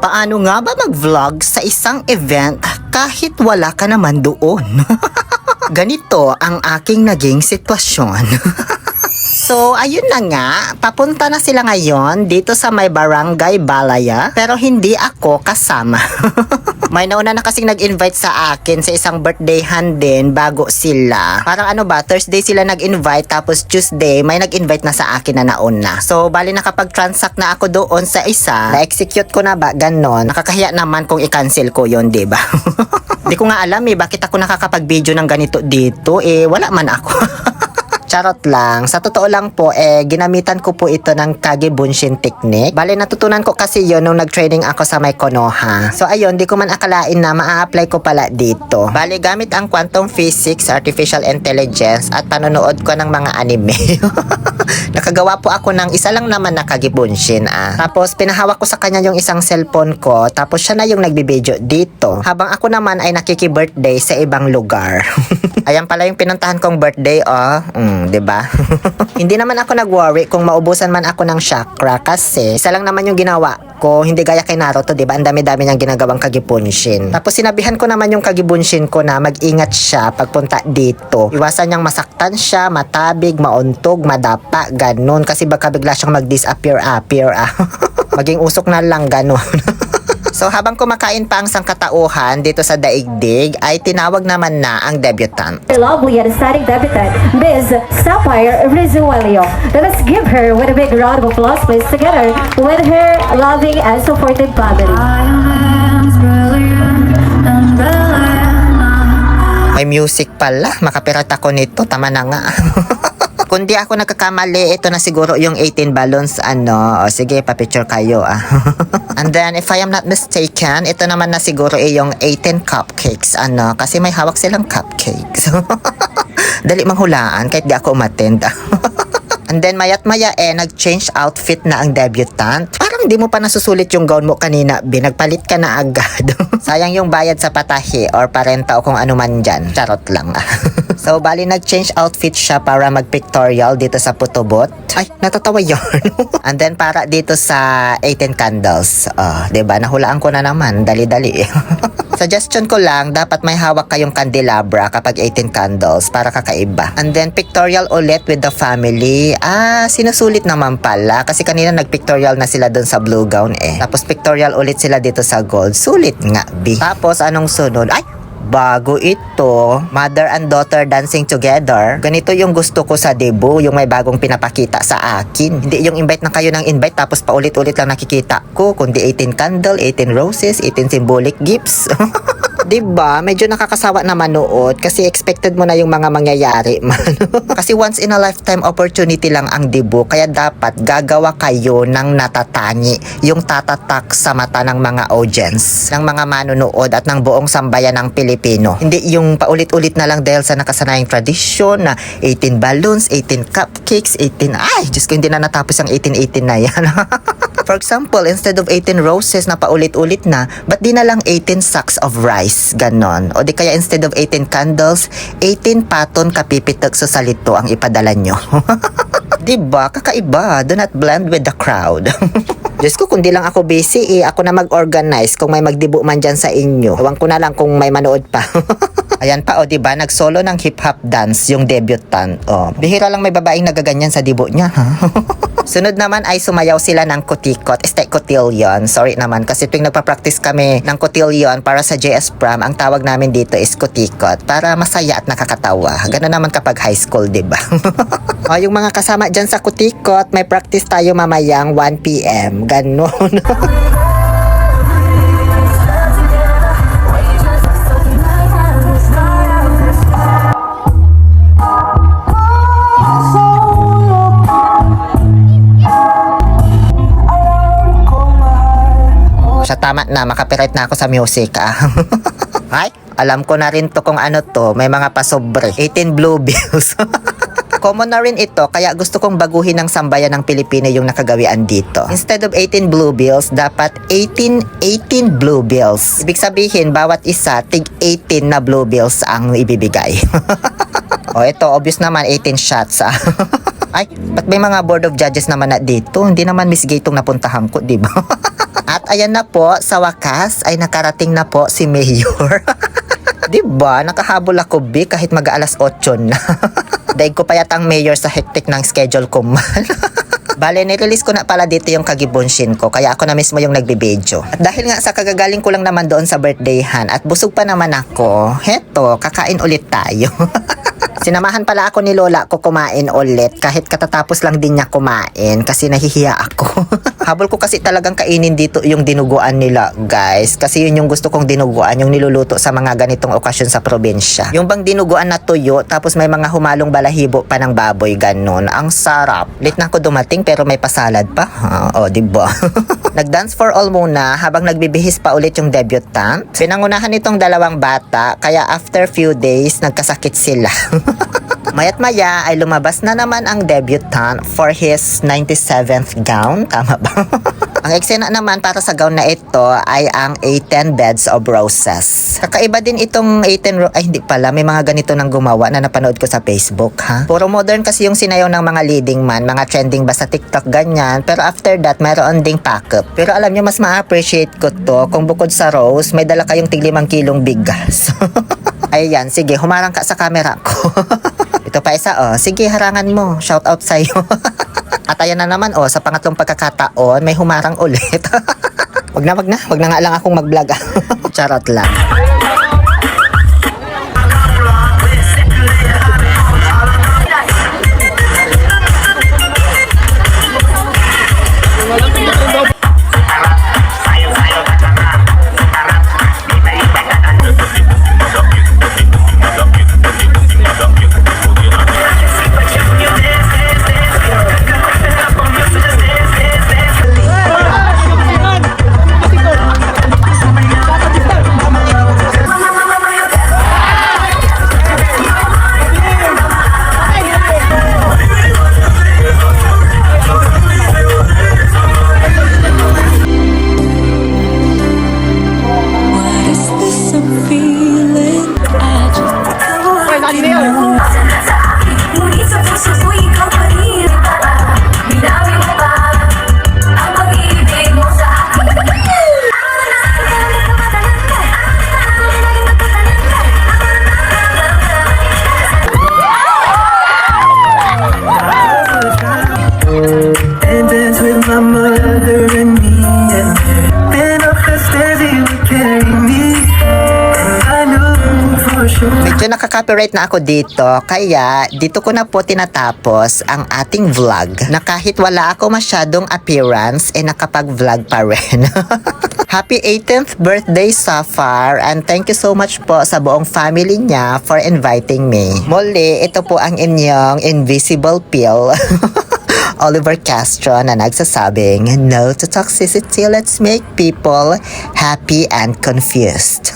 Paano nga ba mag-vlog sa isang event kahit wala ka naman doon? Ganito ang aking naging sitwasyon. So, ayun na nga, papunta na sila ngayon dito sa may Barangay Balaya, pero hindi ako kasama. May nauna na kasing nag-invite sa akin sa isang birthdayhan din bago sila. Parang ano ba, Thursday sila nag-invite tapos Tuesday may nag-invite na sa akin na nauna. So, bali nakapag-transact na ako doon sa isa, na-execute ko na ba, ganon. Nakakahiya naman kung i-cancel ko yon, diba? Di ko nga alam bakit ako nakakapag-video ng ganito dito, wala man ako. Charot lang. Sa totoo lang po, ginamitan ko po ito ng Kage Bunshin technique. Bale, natutunan ko kasi yon nung nag-training ako sa may Konoha. So, ayun, di ko man akalain na maa-apply ko pala dito. Bale, gamit ang quantum physics, artificial intelligence, at panonood ko ng mga anime. Nakagawa po ako ng isa lang naman na Kage Bunshin, Tapos, pinahawak ko sa kanya yung isang cellphone ko, tapos siya na yung nagbibideo dito. Habang ako naman ay nakiki-birthday sa ibang lugar. Ayan pala yung pinuntahan kong birthday, diba? Hindi naman ako nag-worry kung maubusan man ako ng chakra kasi isa lang naman yung ginawa ko, hindi gaya kay Naruto, diba? Ang dami-dami niyang ginagawang Kage Bunshin. Tapos sinabihan ko naman yung Kage Bunshin ko na mag-ingat siya pagpunta dito. Iwasan niyang masaktan siya, matabig, mauntog, madapa, ganun. Kasi baka bigla siyang mag-disappear. Maging usok na lang, ganun. So habang kumakain pa ang sangkatauhan dito sa daigdig, ay tinawag naman na ang debutant. Lovely and exciting debutant, Ms. Sapphire Rizuelio. Let's give her with a big round of applause, please, together with her loving and supportive family. May music pala, makapirat ako nito, tama na nga. Kundi ako nagkakamali, ito na siguro yung 18 balloons, O sige, papicture kayo, And then, if I am not mistaken, ito naman na siguro yung 18 cupcakes, Kasi may hawak silang cupcakes. Dali manghulaan, kahit di ako umattend. And then, mayat maya nag-change outfit na ang debutant. Parang di mo pa nasusulit yung gown mo kanina, binagpalit ka na agad. Sayang yung bayad sa patahi or parenta o kung ano man dyan. Charot lang. So, bali nag-change outfit siya para mag-pictorial dito sa Putubot. Ay, natatawa yun. And then, para dito sa 18 candles. Diba? Nahulaan ko na naman. Dali-dali. Suggestion ko lang, dapat may hawak kayong candelabra kapag 18 candles para kakaiba. And then, pictorial ulit with the family. Sinusulit naman pala. Kasi kanina nag-pictorial na sila dun sa blue gown Tapos, pictorial ulit sila dito sa gold. Sulit nga, B. Tapos, anong sunod? Ay! Bago ito, mother and daughter dancing together. Ganito yung gusto ko sa debut, yung may bagong pinapakita sa akin. Hindi yung invite na kayo ng invite tapos paulit-ulit lang nakikita ko, kundi 18 candle, 18 roses, 18 symbolic gifts. Diba? Medyo nakakasawa na manood kasi expected mo na yung mga mangyayari man. Kasi once in a lifetime opportunity lang ang debut, kaya dapat gagawa kayo ng natatangi, yung tatatak sa mata ng mga audience, ng mga manonood at ng buong sambayan ng Pilipino. Hindi yung paulit-ulit na lang dahil sa nakasanayang tradisyon na 18 balloons, 18 cupcakes, 18... Ay, Diyos ko, hindi na natapos ang 18 na yan. For example, instead of 18 roses na paulit-ulit na, ba't di na lang 18 sacks of rice? Ganon. O di kaya instead of 18 candles, 18 paton kapipitok sa salito ang ipadala nyo. Diba? Kakaiba. Do not blend with the crowd. Diyos ko, kundi lang ako busy ako na mag-organize kung may magdibo man dyan sa inyo. Huwag ko na lang kung may manood pa. Ayan pa, diba? Nag-solo ng hip-hop dance yung debutant. Bihira lang may babaeng nagaganyan sa dibo niya, ha? Sunod naman ay sumayaw sila ng kutikot. Cotillion. Sorry naman, kasi tuwing nagpa-practice kami ng cotillion para sa JS Prom, ang tawag namin dito is kutikot. Para masaya at nakakatawa. Ganun naman kapag high school, diba? Yung mga kasama dyan sa kutikot, may practice tayo mamayang 1 PM. Ganun. Tama na, makapiright na ako sa music, Ay, alam ko na rin to kung ano to. May mga pasobre. 18 blue bills. Common na rin ito, kaya gusto kong baguhin ng sambayan ng Pilipino yung nakagawian dito. Instead of 18 blue bills, dapat 18 blue bills. Ibig sabihin, bawat isa, tig 18 na blue bills ang ibibigay. Ito, obvious naman, 18 shots, Ay, ba't may mga board of judges naman na dito? Hindi naman Miss Gay itong napuntahan ko, di ba? At ayan na po, sa wakas ay nakarating na po si Mayor. Diba? Nakahabol ako, B, kahit mag-alas 8 na. Daig ko pa yata ang Mayor sa hektik ng schedule ko man. Bale, nirelease ko na pala dito yung kagibonshin ko, kaya ako na mismo yung nagbibideo. At dahil nga sa kagagaling ko lang naman doon sa birthdayhan at busog pa naman ako, heto, kakain ulit tayo. Sinamahan pala ako ni Lola ko kumain ulit kahit katatapos lang din niya kumain kasi nahihiya ako. Habol ko kasi talagang kainin dito yung dinuguan nila, guys. Kasi yun yung gusto kong dinuguan, yung niluluto sa mga ganitong okasyon sa probinsya. Yung bang dinuguan na tuyo tapos may mga humalong balahibo pa ng baboy, ganun. Ang sarap. Late na ako dumating pero may pasalad pa. O, diba? Nag-dance for all muna habang nagbibihis pa ulit yung debutant. Pinangunahan itong dalawang bata kaya after few days nagkasakit sila. Mayat maya ay lumabas na naman ang debutant for his 97th gown. Tama ba? Ang eksena naman para sa gown na ito ay ang 18 beds of roses. Kakaiba din itong 18 ay hindi pala, may mga ganito nang gumawa na napanood ko sa Facebook, ha. Puro modern kasi yung sinayaw ng mga leading man, mga trending ba sa TikTok ganyan, pero after that mayroon ding pack-up. Pero alam nyo, mas ma-appreciate ko to kung bukod sa rose, may dala kayong tig 5 kilong bigas. Ayan, sige, humarang ka sa camera ko. Ito pa isa, oh. Sige, harangan mo. Shout out sa'yo. At ayan na naman, oh, sa pangatlong pagkakataon, may humarang ulit. Wag na nga lang akong mag-vlog. Charot lang. Medyo nakaka-copyright na ako dito, kaya dito ko na po tinatapos ang ating vlog na kahit wala ako masyadong appearance, nakapag-vlog pa rin. Happy 18th birthday, Sapphire, and thank you so much po sa buong family niya for inviting me. Muli, ito po ang inyong invisible pill. Oliver Castro na nagsasabing, no to toxicity, let's make people happy and confused.